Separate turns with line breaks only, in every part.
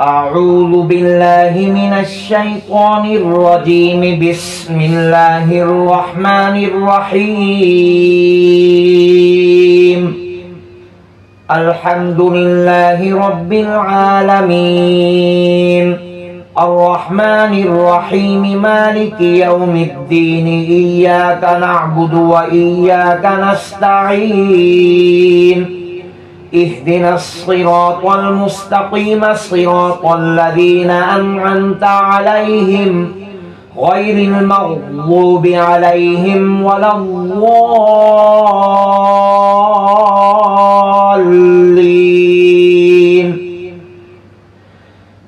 أعوذ بالله من الشيطان الرجيم. بسم الله الرحمن الرحيم. الحمد لله رب العالمين، الرحمن الرحيم، مالك يوم الدين. إياك نعبد وإياك نستعين. اهدنا الصراط المستقيم، صراط الذين أنعمت عليهم غير المغضوب عليهم ولا الضالين.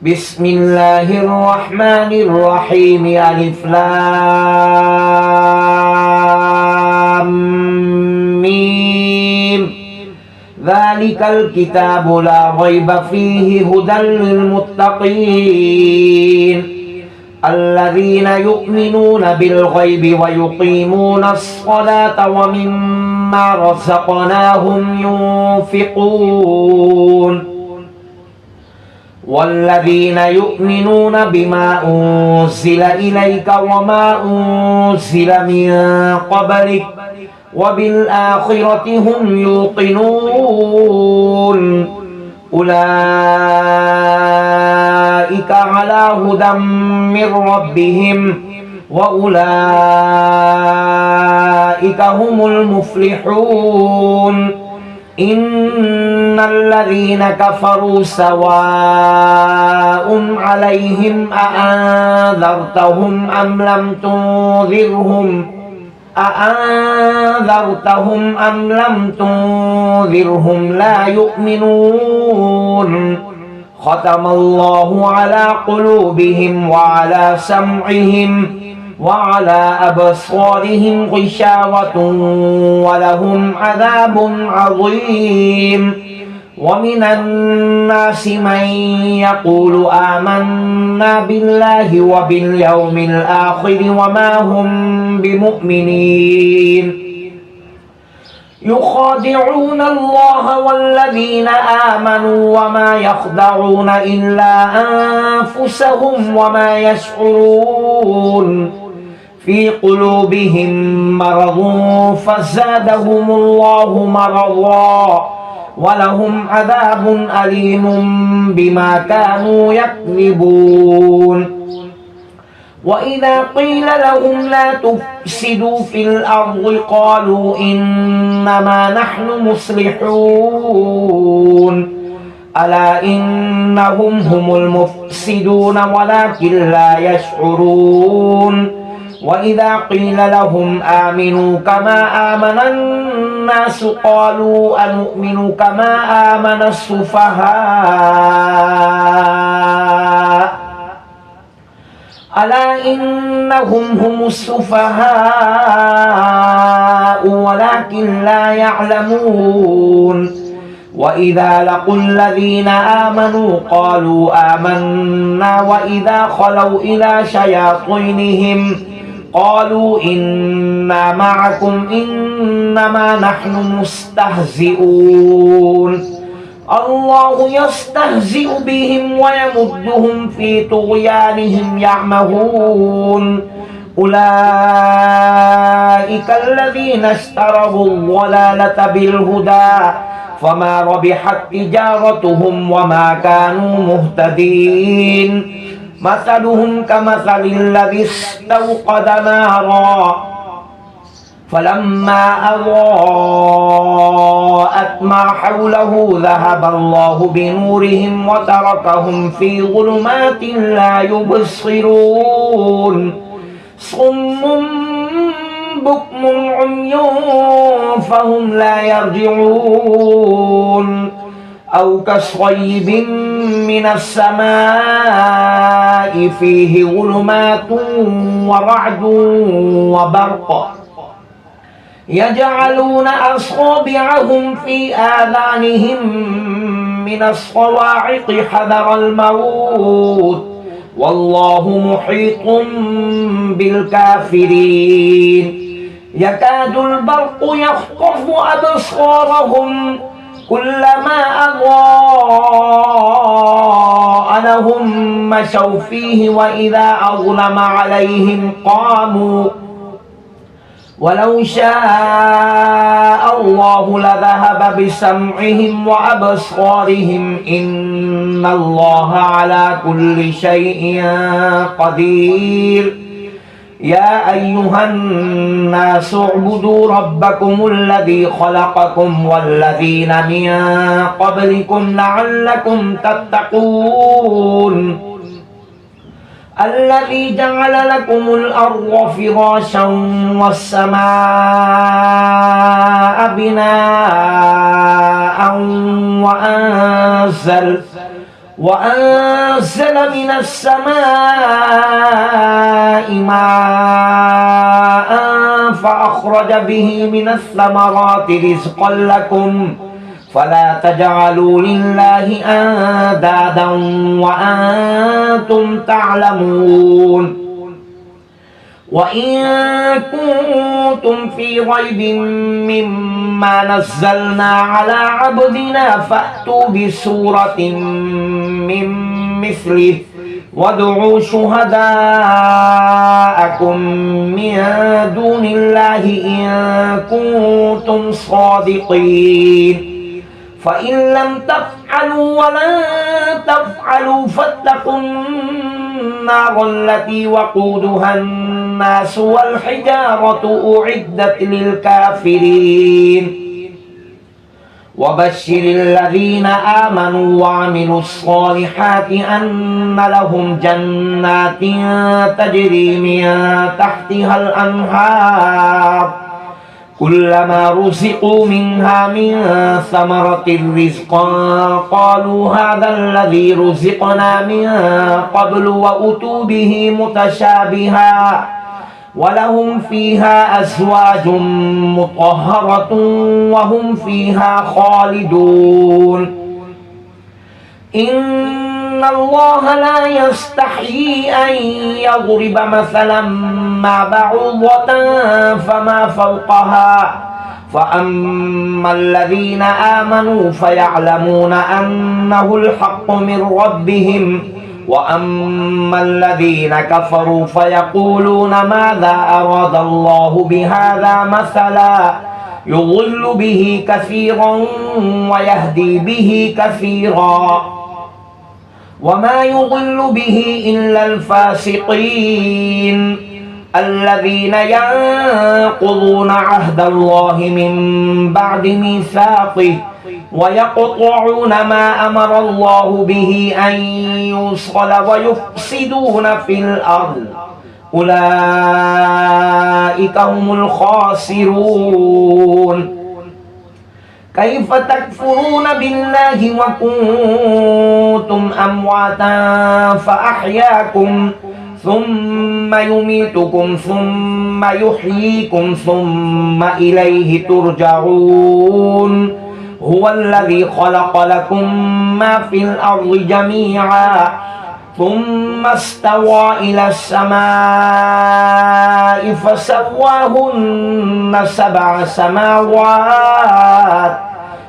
بسم الله الرحمن الرحيم. ألف لام ميم. ذلك الكتاب لا ريب فيه هدى للمتقين الذين يؤمنون بالغيب ويقيمون الصلاة ومما رزقناهم ينفقون والذين يؤمنون بما أنزل إليك وما أنزل من قبلك وبالآخرة هم يوقنون. أولئك على هدى من ربهم وأولئك هم المفلحون. إن الذين كفروا سواء عليهم أأنذرتهم أم لم تنذرهم لا يؤمنون. ختم الله على قلوبهم وعلى سمعهم وعلى أبصارهم غشاوة ولهم عذاب عظيم. ومن الناس من يقول آمنا بالله وباليوم الآخر وما هم بمؤمنين. يخادعون الله والذين آمنوا وما يخدعون إلا أنفسهم وما يشعرون. في قلوبهم مرض فزادهم الله مرضا ولهم عذاب أليم بما كانوا يكذبون. وإذا قيل لهم لا تفسدوا في الأرض قالوا إنما نحن مصلحون. ألا إنهم هم المفسدون ولكن لا يشعرون. وإذا قيل لهم آمنوا كما آمن الناس قالوا أنؤمن كما آمن السفهاء. ألا إنهم هم السفهاء ولكن لا يعلمون. وإذا لقوا الذين آمنوا قالوا آمنا وإذا خلوا إلى شياطينهم قالوا إنا معكم إنما نحن مستهزئون. الله يستهزئ بهم ويمدهم في طغيانهم يعمهون. أولئك الذين اشتروا الضلالة بالهدى فما ربحت تجارتهم وما كانوا مهتدين. مثلهم كمثل الذي استوقد نارا فلما أضاءت ما حوله ذهب الله بنورهم وتركهم في ظلمات لا يبصرون. صم بكم عمي فهم لا يرجعون. أو كصيب من السماء فيه ظلمات ورعد وبرق يجعلون أصابعهم في آذانهم من الصواعق حذر الموت والله محيط بالكافرين. يكاد البرق يخطف أبصارهم كلما أضاء لهم مشوا فيه وإذا أظلم عليهم قاموا ولو شاء الله لذهب بسمعهم وأبصارهم إن الله على كل شيء قدير يا أيها الناس اعبدوا ربكم الذي خلقكم والذين من قبلكم لعلكم تتقون الذي جعل لكم الأرض فراشا والسماء بناء وأنزل من السماء ماء فأخرج به من الثمرات رزقا لكم فلا تجعلوا لله أندادا وأنتم تعلمون وإن كنتم في ريب مما نزلنا على عبدنا فأتوا بسورة من مثله وادعوا شهداءكم من دون الله إن كنتم صادقين فإن لم تفعلوا ولن تفعلوا فاتقوا النار التي وقودها الناس والحجارة أعدت للكافرين وبشر الذين آمنوا وعملوا الصالحات أن لهم جنات تجري من تحتها الأنهار كلما رزقوا منها من ثمرة رزقا قالوا هذا الذي رزقنا من قبل وأتوا به متشابها ولهم فيها أزواج مطهرة وهم فيها خالدون إن الله لا يستحيي أن يضرب مثلا ما بعوضة فما فوقها فأما الذين آمنوا فيعلمون أنه الحق من ربهم وأما الذين كفروا فيقولون ماذا أراد الله بهذا مثلا يضل به كثيرا ويهدي به كثيرا وما يضل به إلا الفاسقين الذين ينقضون عهد الله من بعد ميثاقه ويقطعون ما أمر الله به أن يوصل ويفسدون في الأرض أولئك هم الخاسرون كيف تكفرون بالله وكنتم أمواتا فأحياكم ثم يميتكم ثم يحييكم ثم إليه ترجعون هو الذي خلق لكم ما في الأرض جميعا ثم استوى إلى السماء فسواهن 7 سماوات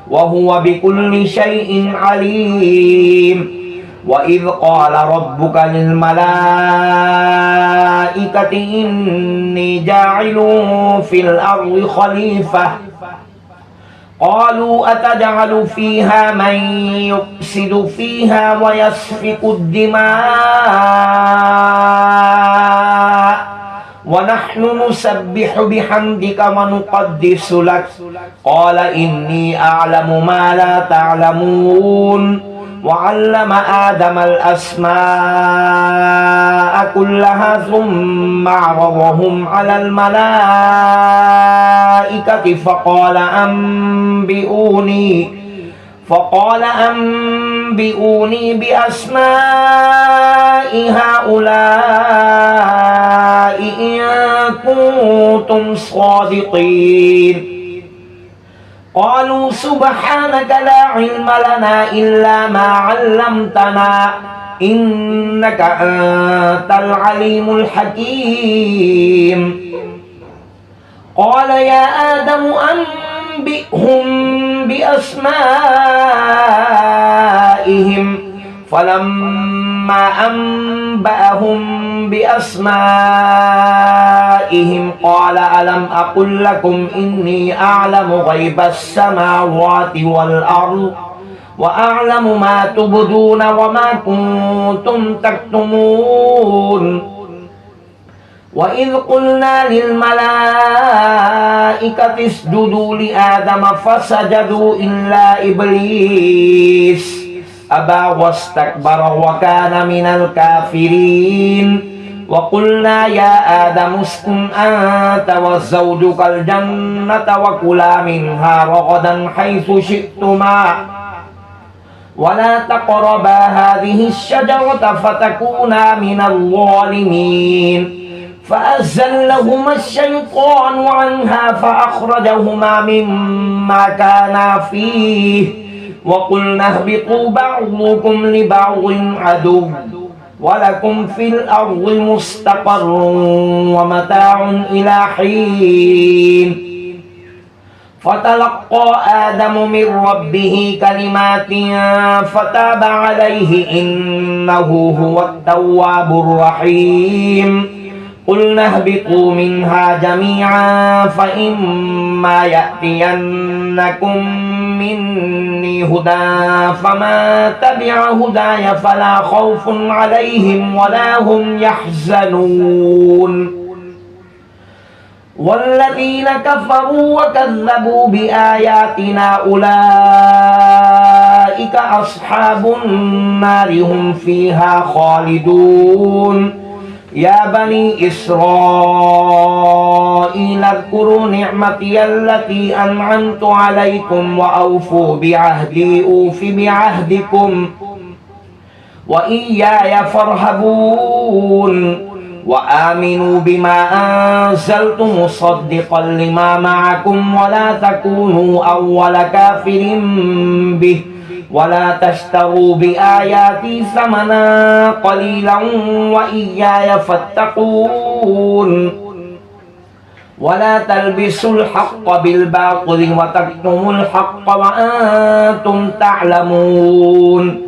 وهو بكل شيء عليم وإذ قال ربك للملائكة إني جاعل في الأرض خليفة قالوا أتجعل فيها من يفسد فيها ويسفك الدماء ونحن نسبح بحمدك ونقدس لك قال إني أعلم ما لا تعلمون وعلم آدم الأسماء كلها ثم عرضهم على الملائكة فقال أنبئوني بأسماء هؤلاء إن كنتم صادقين قالوا سبحانك لا علم لنا إلا ما علمتنا إنك أنت العليم الحكيم قال يا آدم أنبئهم بأسمائهم فلما أنبأهم بأسمائهم قال ألم أقل لكم إني أعلم غيب السماوات والأرض وأعلم ما تبدون وما كنتم تكتمون وإذ قلنا للملائكة اسجدوا لآدم فسجدوا إلا إبليس أبى واستكبر وكان من الكافرين وقلنا يا آدم اسكن أنت وزوجك الجنة وكلا منها رغدا حيث شئتما ولا تقربا هذه الشجرة فتكونا من الظالمين فأزلهما الشيطان عنها فأخرجهما مما كانا فيه وقلنا اهبطوا بعضكم لبعض عدو ولكم في الأرض مستقر ومتاع إلى حين فتلقى آدم من ربه كلمات فتاب عليه إنه هو التواب الرحيم قلنا اهبطوا منها جميعا فإما يأتينكم مني هدى فمن تبع هداي فلا خوف عليهم ولا هم يحزنون والذين كفروا وكذبوا بآياتنا أولئك أصحاب النار هم فيها خالدون يا بني إسرائيل اذكروا نعمتي التي أنعمت عليكم وأوفوا بعهدي أوف بعهدكم وإياي فارهبون وآمنوا بما أنزلت مصدقا لما معكم ولا تكونوا أول كافر به ولا تشتروا بآياتي ثمنا قليلا وإياي فاتقون ولا تلبسوا الحق بالباطل وتكتموا الحق وأنتم تعلمون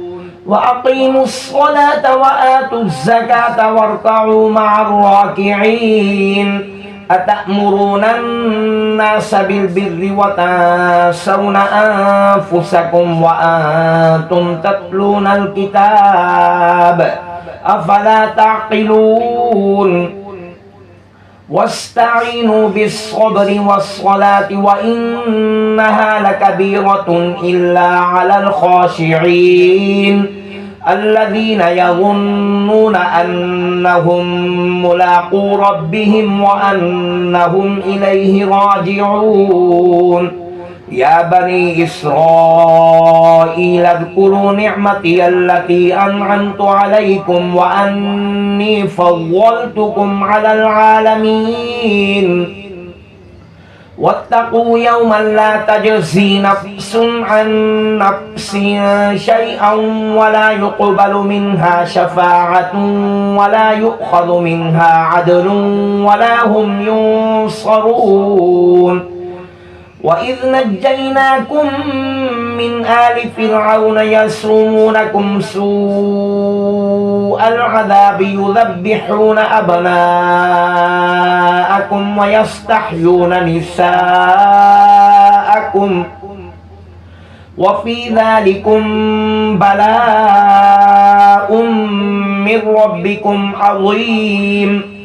وأقيموا الصلاة وآتوا الزكاة واركعوا مع الراكعين أتأمرون الناس بالبر وتنسون أنفسكم وأنتم تتلون الكتاب أفلا تعقلون واستعينوا بالصبر والصلاة وإنها لكبيرة إلا على الخاشعين الذين يظنون أنهم ملاقو ربهم وأنهم إليه راجعون يا بني إسرائيل اذكروا نعمتي التي أنعمت عليكم وأني فضلتكم على العالمين واتقوا يوما لا تجزي نفس عن نفس شيئا ولا يقبل منها شفاعة ولا يؤخذ منها عدل ولا هم ينصرون وإذ نجيناكم من آل فرعون يسومونكم سوء العذاب يذبحون أبناءكم ويستحيون نساءكم وفي ذلكم بلاء من ربكم عظيم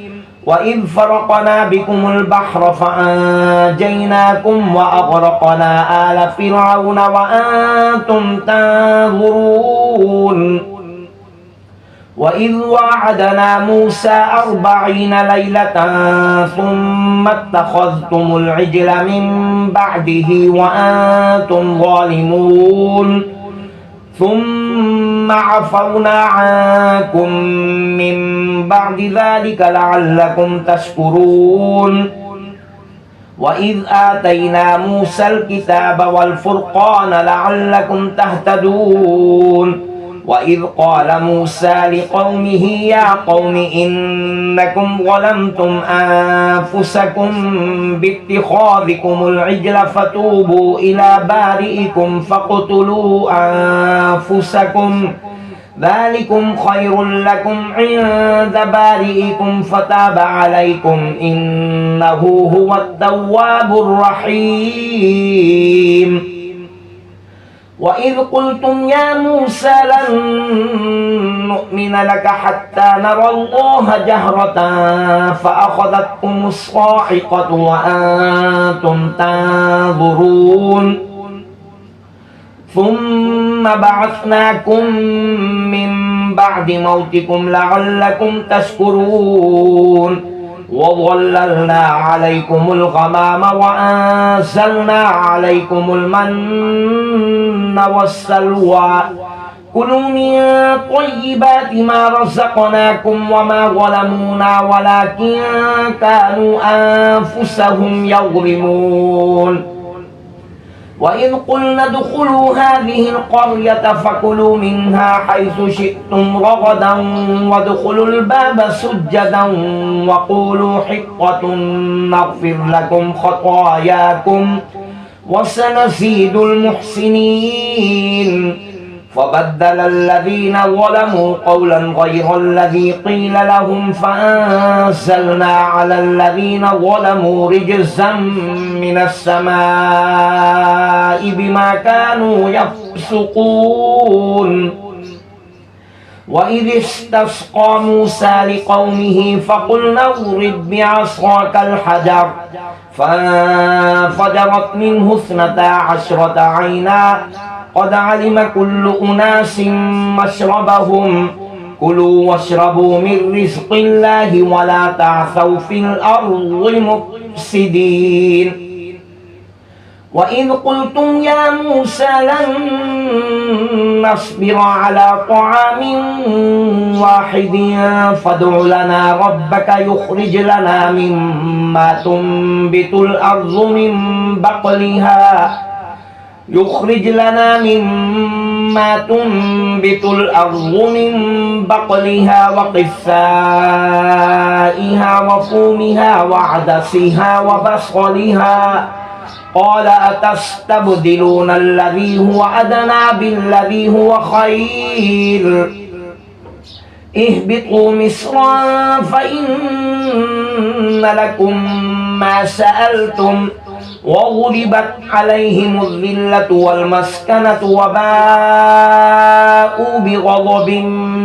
وإذ فرقنا بكم البحر فأنجيناكم وأغرقنا آل فرعون وأنتم تنظرون وإذ وعدنا موسى 40 ليلة ثم اتخذتم العجل من بعده وأنتم ظالمون ثم عفونا عنكم من بعد ذلك لعلكم تشكرون وإذ آتينا موسى الكتاب والفرقان لعلكم تهتدون وإذ قال موسى لقومه يا قوم إنكم ظلمتم أنفسكم باتخاذكم العجل فتوبوا إلى بارئكم ذلكم خير لكم عند بارئكم فتاب عليكم إنه هو التواب الرحيم وإذ قلتم يا موسى لن نؤمن لك حتى نرى الله جهرة فأخذتكم الصاعقة وأنتم تنظرون ثم بعثناكم من بعد موتكم لعلكم تشكرون وظللنا عليكم الغمام وأنزلنا عليكم المن والسلوى كلوا من طيبات ما رزقناكم وما ظلمونا ولكن كانوا أنفسهم يظلمون وإذ قلنا ادخلوا هذه القرية فكلوا منها حيث شئتم رغدا وادخلوا الباب سجدا وقولوا حطة نغفر لكم خطاياكم وسنزيد المحسنين فبدل الذين ظلموا قولا غير الذي قيل لهم فأنزلنا على الذين ظلموا رجزا من السماء بما كانوا يفسقون وإذ استسقى موسى لقومه فقلنا اضرب بعصاك الحجر فانفجرت منه 12 عينا قد علم كل أناس مشربهم كلوا واشربوا من رزق الله ولا تعثوا في الأرض مفسدين وإذ قلتم يا موسى لن نصبر على طعام واحد فادع لنا ربك يخرج لنا مما تنبت الأرض من بقلها وقثائها وفومها وعدسها وبصلها قال أتستبدلون الذي هو أدنى بالذي هو خير اهبطوا مصرا فإن لكم ما سألتم وغلبت عليهم الذلة والمسكنة وباءوا بغضب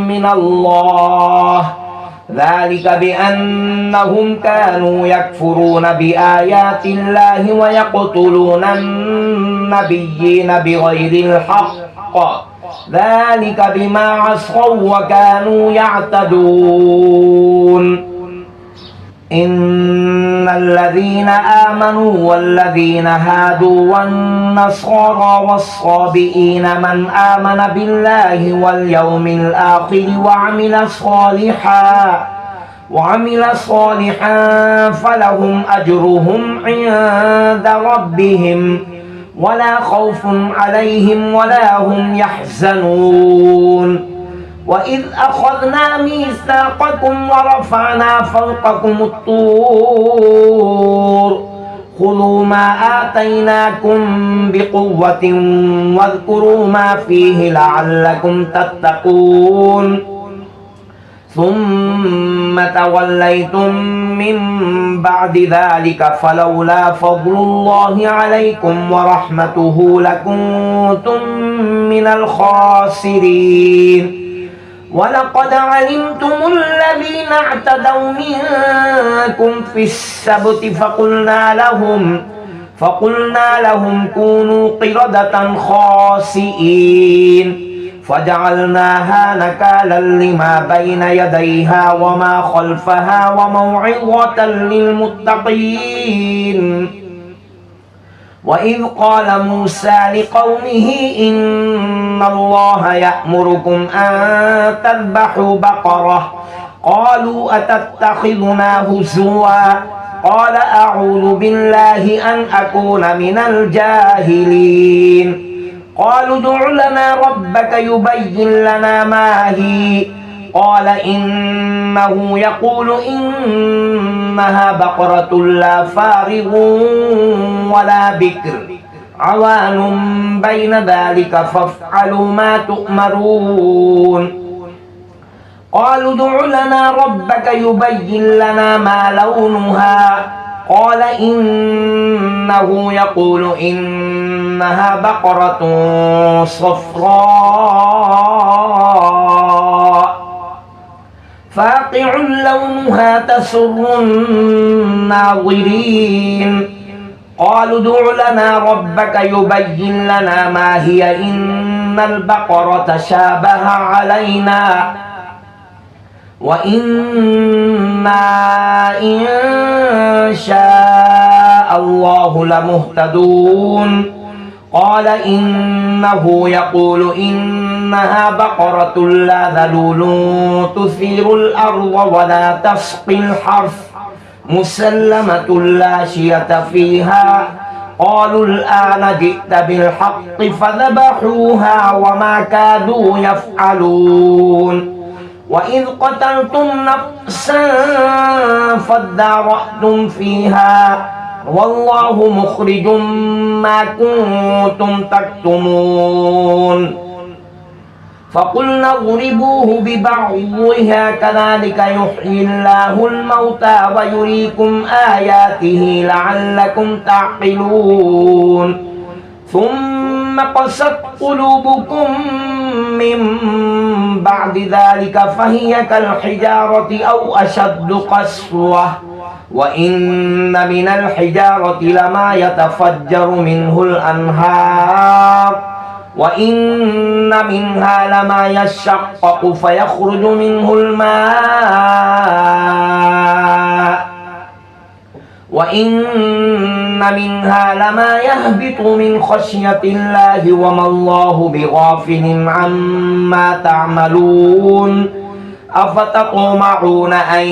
من الله ذلك بأنهم كانوا يكفرون بآيات الله ويقتلون النبيين بغير الحق ذلك بما عصوا وكانوا يعتدون إن الذين آمنوا والذين هادوا والنصارى والصابئين من آمن بالله واليوم الآخر وعمل صالحا فلهم أجرهم عند ربهم ولا خوف عليهم ولا هم يحزنون وإذ أخذنا ميثاقكم ورفعنا فوقكم الطور خذوا ما آتيناكم بقوة واذكروا ما فيه لعلكم تتقون ثم توليتم من بعد ذلك فلولا فضل الله عليكم ورحمته لكنتم من الخاسرين ولقد علمتم الذين اعتدوا منكم في السبت فقلنا لهم كونوا قردة خاسئين فجعلناها نكالا لما بين يديها وما خلفها وموعظة للمتقين وإذ قال موسى لقومه إن الله يأمركم أن تذبحوا بقرة قالوا أتتخذنا هزوا قال أعوذ بالله أن أكون من الجاهلين قالوا ادع لنا ربك يبين لنا ما هي قال إنه يقول إنها بقرة لا فارغ ولا بكر عوان بين ذلك فافعلوا ما تؤمرون قالوا ادع لنا ربك يبين لنا ما لونها قال إنه يقول إنها بقرة صفراء فاقع لونها تسر الناظرين قالوا ادع لنا ربك يبين لنا ما هي إن البقرة شابه علينا وإنا إن شاء الله لمهتدون قال إنه يقول إنها بقرة لا ذلول تثير الأرض ولا تسقي الحرث مسلمة لا شية فيها قالوا الآن جئت بالحق فذبحوها وما كادوا يفعلون وإذ قتلتم نفسا فادارأتم فيها والله مخرج ما كنتم تكتمون فقلنا اضربوه ببعضها كذلك يحيي الله الموتى ويريكم آياته لعلكم تعقلون ثم قست قلوبكم من بعد ذلك فهي كالحجارة أو أشد قسوة وإن من الحجارة لما يتفجر منه الأنهار وإن منها لما يشقق فيخرج منه الماء وإن منها لما يهبط من خشية الله وما الله بغافل عما تعملون أفتطمعون أن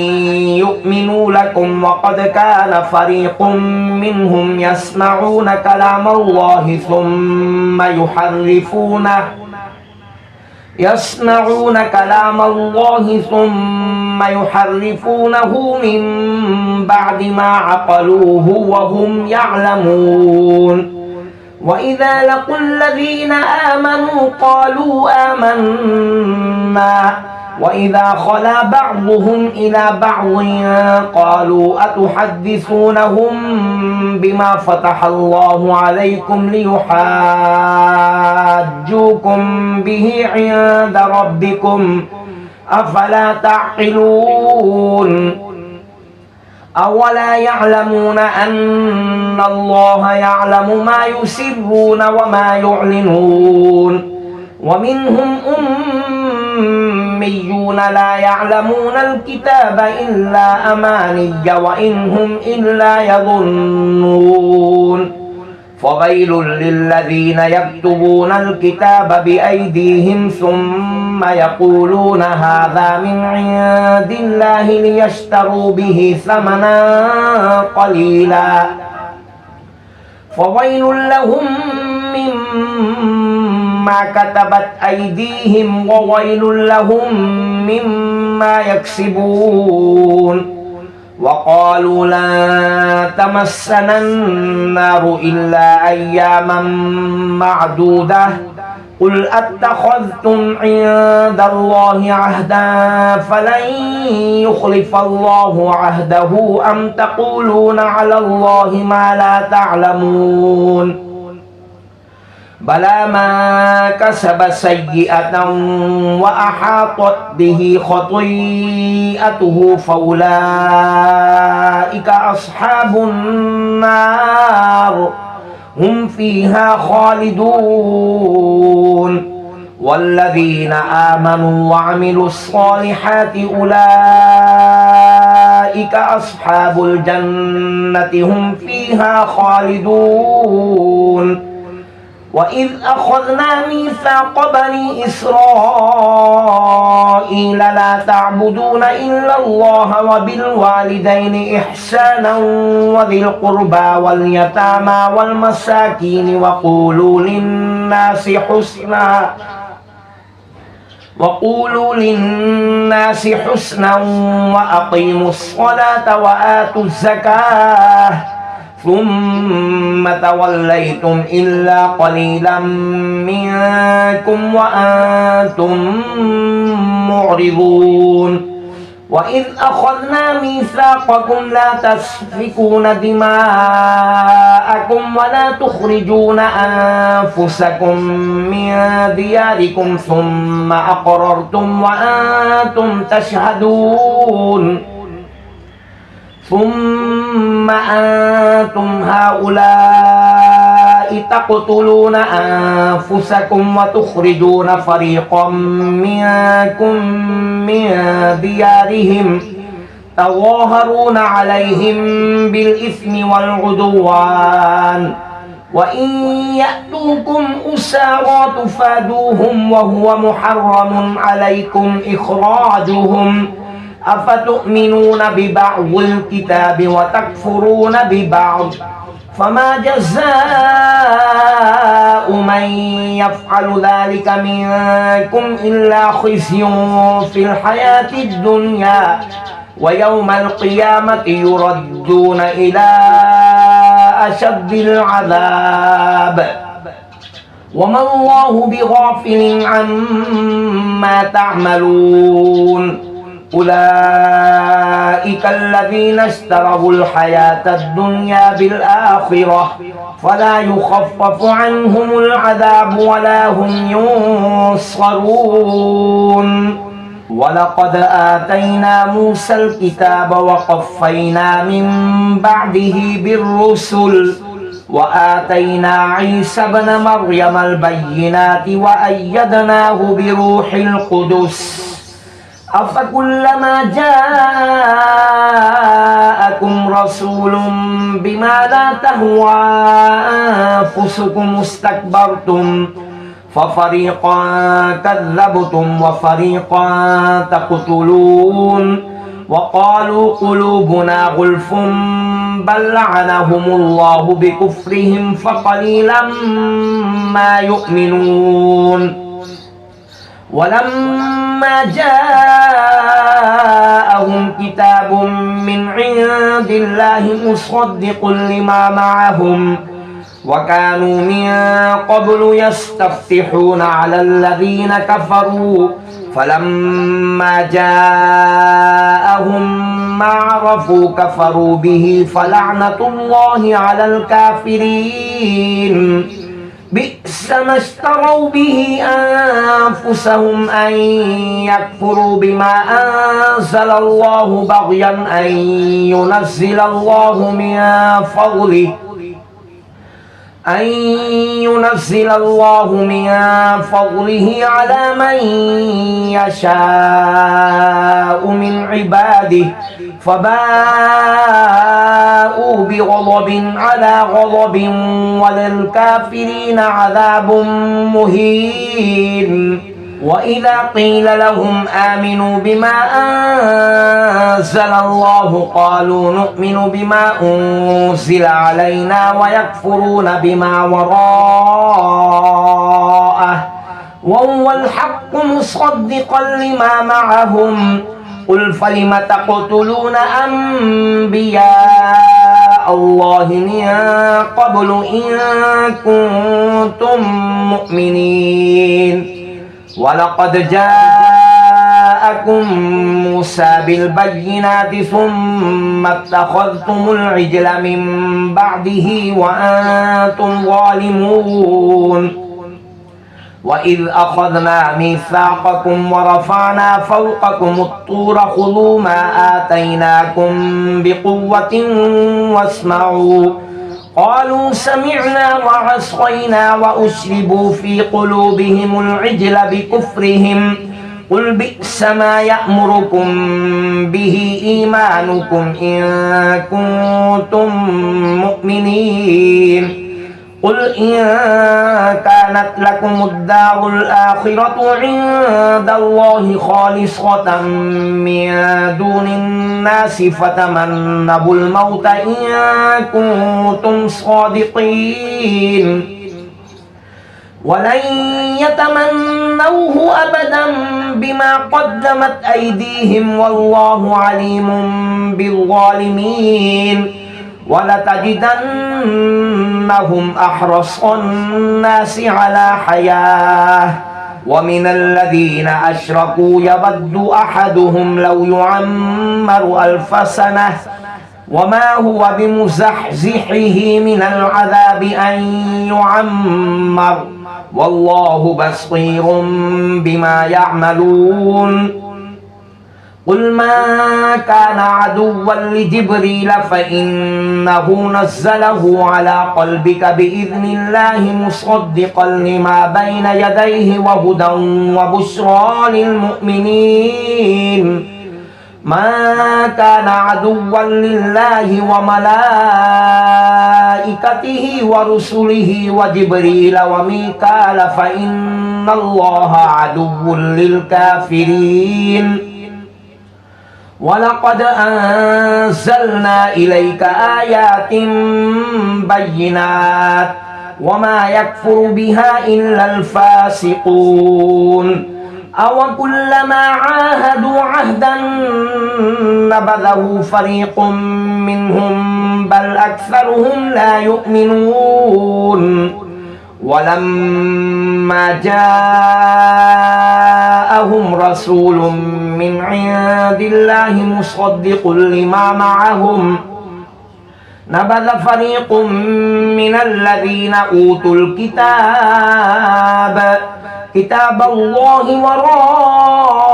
يؤمنوا لكم وقد كان فريق منهم يسمعون كلام الله ثم يحرفونه من بعد ما عقلوه وهم يعلمون وإذا لقوا الذين آمنوا قالوا آمنا وإذا خلا بعضهم إلى بعض قالوا أتحدثونهم بما فتح الله عليكم ليحاجوكم به عند ربكم أفلا تعقلون أولا يعلمون أن الله يعلم ما يسرون وما يعلنون ومنهم أميون لا يعلمون الكتاب إلا أماني وإن هم إلا يظنون فويل للذين يكتبون الكتاب بأيديهم ثم يقولون هذا من عند الله ليشتروا به ثمنا قليلا فويل لهم مما كتبت أيديهم وويل لهم مما يكسبون وقالوا لن تمسنا النار إلا أياما معدودة قل أتخذتم عند الله عهدا فلن يخلف الله عهده أم تقولون على الله ما لا تعلمون بلى من كسب سيئة وأحاطت به خطيئته فأولئك أصحاب النار هم فيها خالدون والذين آمنوا وعملوا الصالحات أولئك أصحاب الجنة هم فيها خالدون وإذ أخذنا ميثاق بني إسرائيل لا تعبدون إلا الله وبالوالدين إحسانا وذي القربى واليتامى والمساكين وقولوا للناس حسنا وأقيموا الصلاة وآتوا الزكاة ثم توليتم إلا قليلا منكم وأنتم معرضون وإذ أخذنا ميثاقكم لا تسفكون دماءكم ولا تخرجون أنفسكم من دياركم ثم أقررتم وأنتم تشهدون ثم أنتم هؤلاء تقتلون أنفسكم وتخرجون فريقا منكم من ديارهم تظاهرون عليهم بالإثم والعدوان وإن يأتوكم أسارى تفادوهم وهو محرم عليكم إخراجهم أفتؤمنون ببعض الكتاب وتكفرون ببعض فما جزاء من يفعل ذلك منكم إلا خزي في الحياة الدنيا ويوم القيامة يردون إلى أشد العذاب وما الله بغافل عما تعملون أولئك الذين اشتروا الحياة الدنيا بالآخرة فلا يخفف عنهم العذاب ولا هم ينصرون ولقد آتينا موسى الكتاب وقفينا من بعده بالرسل وآتينا عيسى ابن مريم البينات وأيدناه بروح القدس أفكلما جاءكم رسول بما لا تهوى أنفسكم استكبرتم ففريقا كذبتم وفريقا تقتلون وقالوا قلوبنا غلف بل لعنهم الله بكفرهم فقليلا ما يؤمنون ولما جاءهم كتاب من عند الله مصدق لما معهم وكانوا من قبل يستفتحون على الذين كفروا فلما جاءهم ما عرفوا كفروا به فلعنة الله على الكافرين بئس ما اشتروا به أنفسهم أن يكفروا بما أنزل الله بغيا أن ينزل الله من فضله على من يشاء من عباده فباءوا بغضب على غضب وللكافرين عذاب مهين وإذا قيل لهم آمنوا بما أنزل الله قالوا نؤمن بما أنزل علينا ويكفرون بما وراءه وهو الحق مصدقا لما معهم قل فلم تقتلون أنبياء الله من قبل إن كنتم مؤمنين ولقد جاءكم موسى بالبينات ثم اتخذتم العجل من بعده وأنتم ظالمون وإذ أخذنا ميثاقكم ورفعنا فوقكم الطور خذوا ما آتيناكم بقوة واسمعوا قالوا سمعنا وعصينا وأشربوا في قلوبهم العجل بكفرهم قل بئس ما يأمركم به إيمانكم إن كنتم مؤمنين قل إن كانت لكم الدار الآخرة عند الله خالصة من دون الناس فتمنوا الموت إن كنتم صادقين ولن يتمنوه أبدا بما قدمت أيديهم والله عليم بالظالمين ولتجدنهم أحرص الناس على حياة ومن الذين أشركوا يود أحدهم لو يعمر 1000 سنة وما هو بمزحزحه من العذاب أن يعمر والله بصير بما يعملون قل ما كان عدوا لجبريل فإنه نزله على قلبك بإذن الله مصدقا لما بين يديه وهدى وبشرى للمؤمنين ما كان عدوا لله وملائكته ورسله وجبريل وميكال فإن الله عدو للكافرين ولقد أنزلنا إليك آيات بينات وما يكفر بها إلا الفاسقون أو كلما عاهدوا عهدا نبذه فريق منهم بل أكثرهم لا يؤمنون ولما جاءهم رسول من عند الله مصدق لما معهم نبذ فريق من الذين أوتوا كتاب الله وراء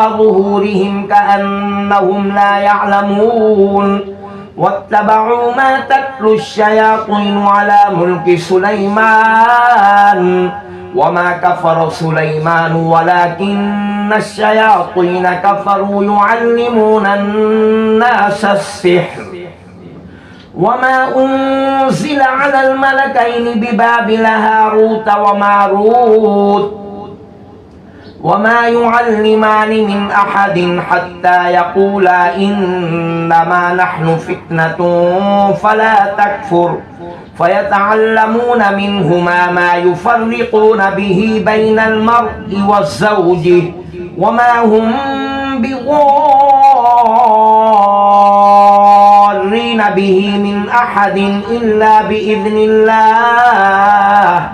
ظهورهم كأنهم لا يعلمون واتبعوا ما تتلو الشياطين على ملك سليمان وما كفر سليمان ولكن الشياطين كفروا يعلمون الناس السحر وما أنزل على الملكين ببابل هاروت وماروت وما يعلمان من أحد حتى يقولا إنما نحن فتنة فلا تكفر فيتعلمون منهما ما يفرقون به بين المرء وزوجه وما هم بضارين به من أحد إلا بإذن الله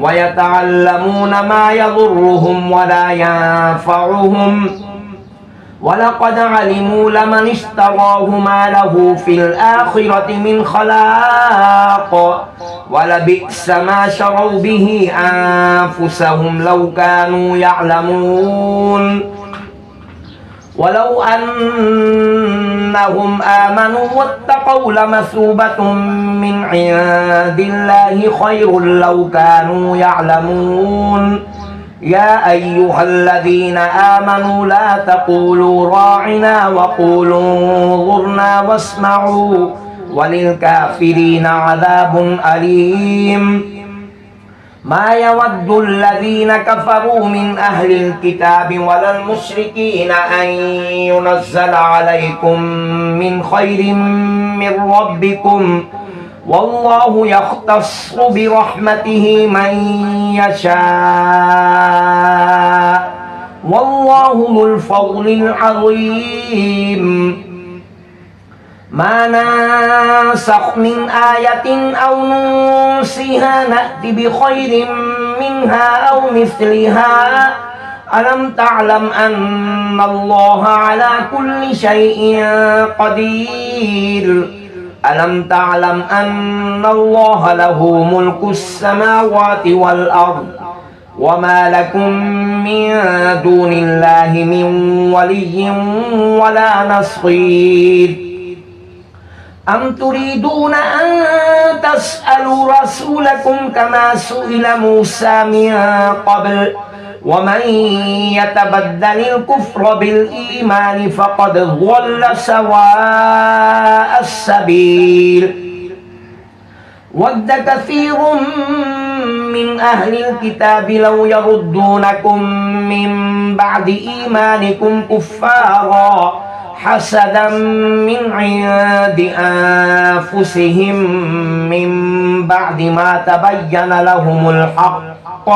ويتعلمون ما يضرهم ولا ينفعهم ولقد علموا لمن اشتراه ما له في الآخرة من خلاق ولبئس ما شروا به أنفسهم لو كانوا يعلمون ولو أنهم آمنوا واتقوا لمثوبة من عند الله خير لو كانوا يعلمون يا أيها الذين آمنوا لا تقولوا راعنا وقولوا انظرنا واسمعوا وللكافرين عذاب أليم ما يود الذين كفروا من أهل الكتاب ولا المشركين أن ينزل عليكم من خير من ربكم والله يختص برحمته من يشاء والله ذو الفضل العظيم ما ننسخ من آية أو ننسها نأتي بخير منها أو مثلها ألم تعلم أن الله على كل شيء قدير ألم تعلم أن الله له ملك السماوات والأرض وما لكم من دون الله من ولي ولا نصير أم تريدون أن تسألوا رسولكم كما سئل موسى من قبل ومن يتبدل الكفر بالإيمان فقد ضل سواء السبيل ود كثير من أهل الكتاب لو يردونكم من بعد إيمانكم كفارا حسدا من عند أنفسهم من بعد ما تبين لهم الحق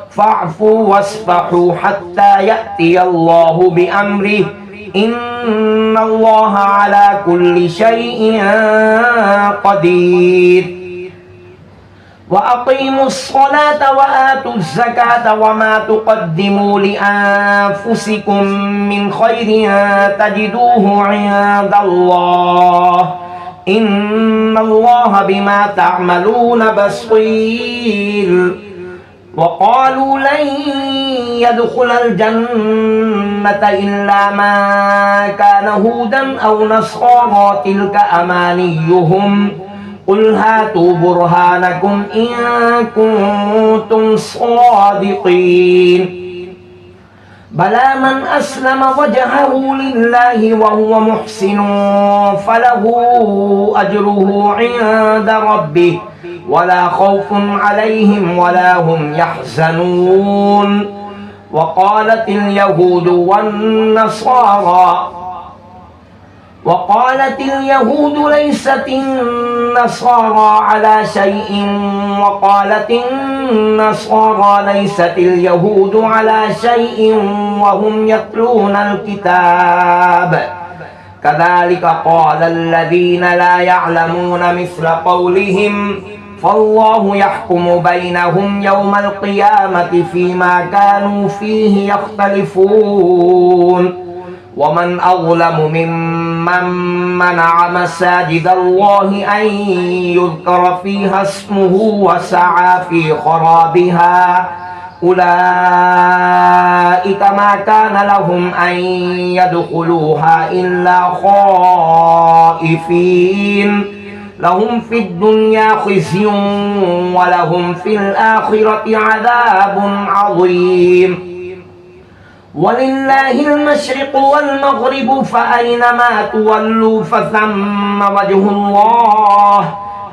فاعفوا واصفحوا حتى يأتي الله بأمره إن الله على كل شيء قدير وأقيموا الصلاة وآتوا الزكاة وما تقدموا لأنفسكم من خير تجدوه عند الله إن الله بما تعملون بصير وقالوا لن يدخل الجنة إلا من كان هودا أو نصارى تلك أمانيهم قل هاتوا برهانكم إن كنتم صادقين بلى من أسلم وجهه لله وهو محسن فله أجره عند ربه ولا خوف عليهم ولا هم يحزنون وقالت اليهود ليست النصارى على شيء وقالت النصارى ليست اليهود على شيء وهم يتلون الكتاب كذلك قال الذين لا يعلمون مثل قولهم فالله يحكم بينهم يوم القيامة فيما كانوا فيه يختلفون ومن أظلم ممن منع مساجد الله أن يذكر فيها اسمه وسعى في خرابها أولئك ما كان لهم أن يدخلوها إلا خائفين لهم في الدنيا خزي ولهم في الآخرة عذاب عظيم ولله المشرق والمغرب فأينما تولوا فثم وجه الله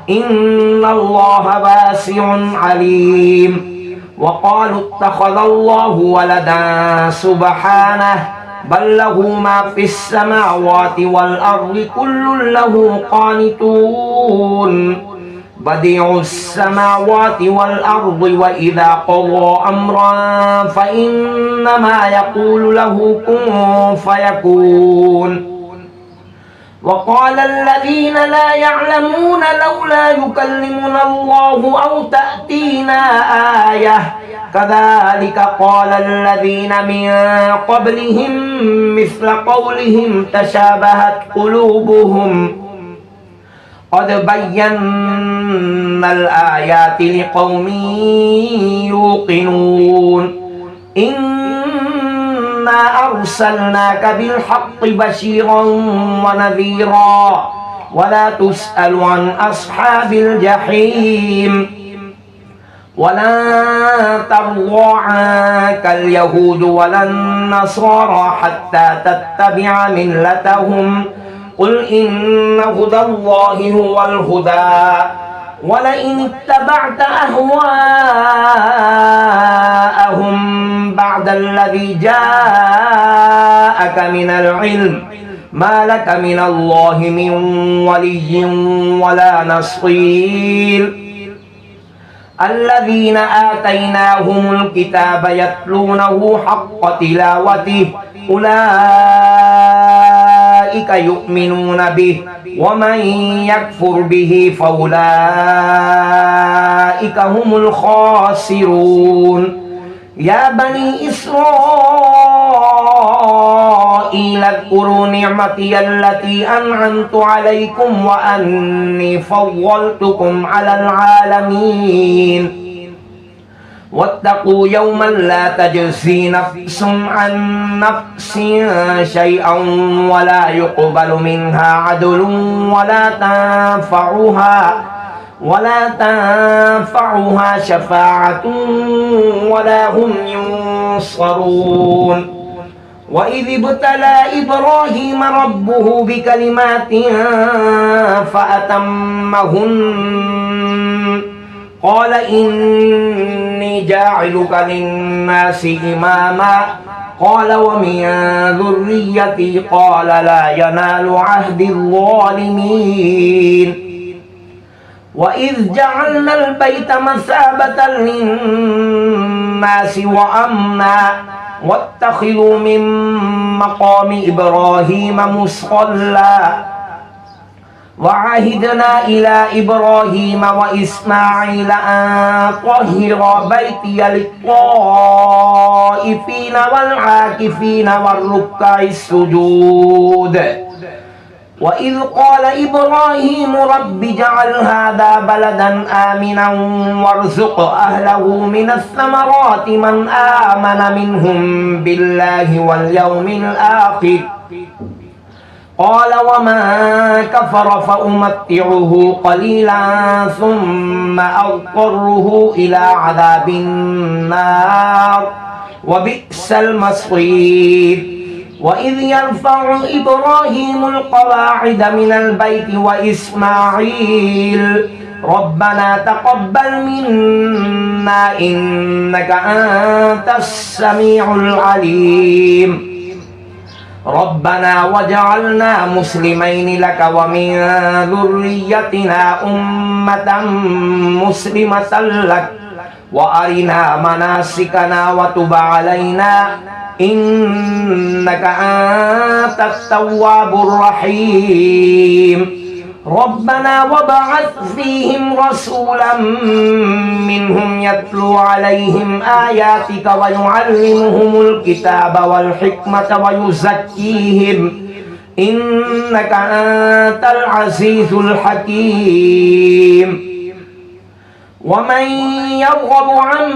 إن الله واسع عليم وقالوا اتخذ الله ولدا سبحانه بل له ما في السماوات والأرض كل له قانتون بديع السماوات والأرض وإذا قضى أمرا فإنما يقول له كن فيكون وقال الذين لا يعلمون لولا يكلمنا الله أو تأتينا آية كذلك قال الذين من قبلهم مثل قولهم تشابهت قلوبهم قد بينا الآيات لقوم يوقنون إنا أرسلناك بالحق بشيرا ونذيرا ولا تسأل عن أصحاب الجحيم ولا ترضى عنك اليهود ولا النصارى حتى تتبع ملتهم قل إن هدى الله هو الهدى ولئن اتبعت أهواءهم بعد الذي جاءك من العلم ما لك من الله من ولي ولا نصير الذين آتيناهم الكتاب يتلونه حق تلاوته أولئك يؤمنون به ومن يكفر به فأولئك هم الخاسرون يا بني إسرائيل اذكروا نعمتي التي أنعمت عليكم وأني فضلتكم على العالمين واتقوا يوما لا تجزي نفس عن نفس شيئا ولا يقبل منها عدل ولا تنفعها شفاعة ولا هم ينصرون وإذ ابتلى إبراهيم ربه بكلمات فأتمهن قال إني جاعلك للناس إماما قال ومن ذريتي قال لا ينال عهد الظالمين وإذ جعلنا البيت مثابة للناس وأمنا واتخذوا من مقام إبراهيم مصلى وعهدنا إلى إبراهيم وإسماعيل أن طهر بيتي للطائفين والعاكفين والركع السجود وإذ قال إبراهيم رب اجعل هذا بلدا آمنا وارزق أهله من الثمرات من آمن منهم بالله واليوم الآخر قال ومن كفر فأمتعه قليلا ثم أضطره إلى عذاب النار وبئس المصير وإذ يرفع إبراهيم القواعد من البيت وإسماعيل ربنا تقبل منا إنك أنت السميع العليم ربنا وجعلنا مسلمين لك ومن ذريتنا أمة مسلمة لك وأرنا مناسكنا وتب علينا إنك أنت التواب الرحيم ربنا وبعث فيهم رسولا منهم يتلو عليهم آياتك ويعلمهم الكتاب والحكمة ويزكيهم إنك أنت العزيز الحكيم ومن يرغب عن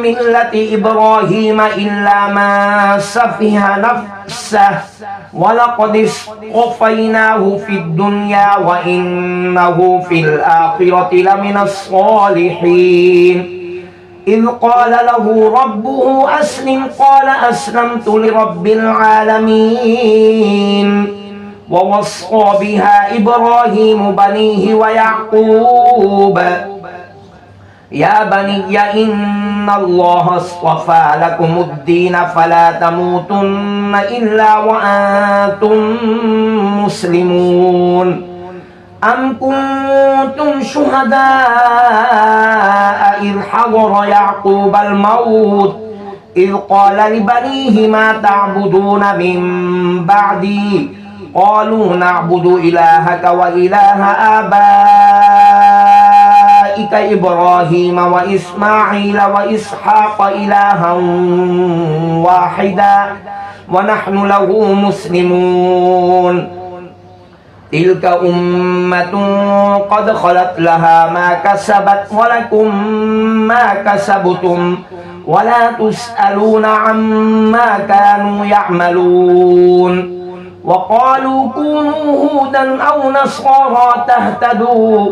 ملة إبراهيم إلا ما سفه نفسه ولقد اصطفيناه في الدنيا وإنه في الآخرة لمن الصالحين إذ قال له ربه أسلم قال أسلمت لرب العالمين ووصى بها إبراهيم بنيه ويعقوب يا بني إن الله اصطفى لكم الدين فلا تموتن إلا وأنتم مسلمون أم كنتم شهداء إذ حضر يعقوب الموت إذ قال لبنيه ما تعبدون من بعدي قالوا نعبد إلهك وإله آبائك إبراهيم وإسماعيل وإسحاق إلها واحدا ونحن له مسلمون تلك أمة قد خلت لها ما كسبت ولكم ما كسبتم ولا تسألون عما كانوا يعملون وقالوا كونوا هودا أو نصارى تهتدوا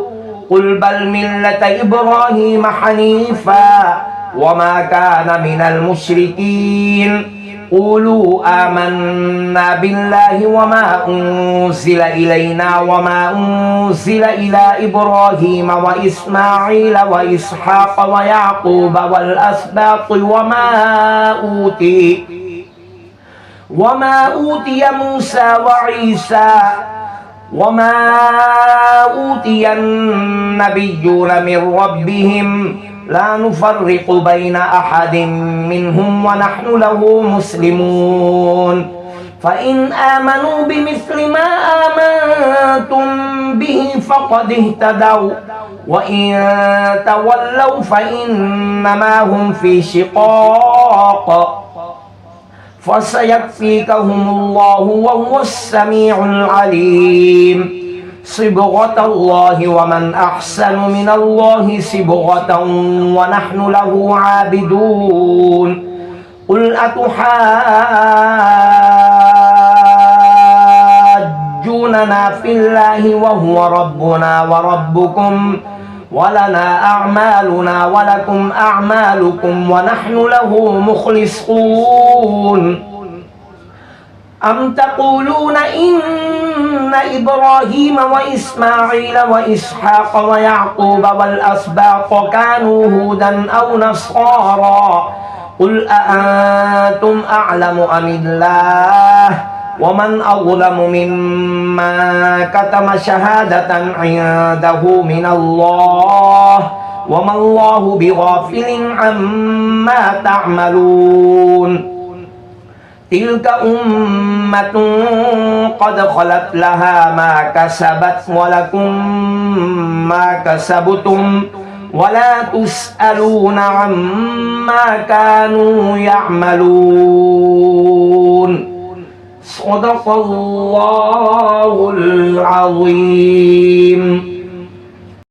قل بل ملة إبراهيم حنيفا وما كان من المشركين قولوا آمنا بالله وما أنزل إلينا وما أنزل إلى إبراهيم وإسماعيل وإسحاق ويعقوب والأسباط وما أوتي موسى وعيسى وما أوتي النبيون من ربهم لا نفرق بين أحد منهم ونحن له مسلمون فإن آمنوا بمثل ما آمنتم به فقد اهتدوا وإن تولوا فإنما هم في شقاق فسيكفيكهم الله وهو السميع العليم صبغة الله ومن أحسن من الله صبغة ونحن له عابدون قل أتحاجوننا في الله وهو ربنا وربكم ولنا أعمالنا ولكم أعمالكم ونحن له مخلصون أم تقولون إن إبراهيم وإسماعيل وإسحاق ويعقوب والأسباط كانوا هودا أو نصارى قل أأنتم أعلم أم الله ومن أظلم ممن كتم شهادة عنده من الله وما الله بغافل عما تعملون تلك أمة قد خلت لها ما كسبت ولكم ما كسبتم ولا تسألون عما كانوا يعملون صدق الله العظيم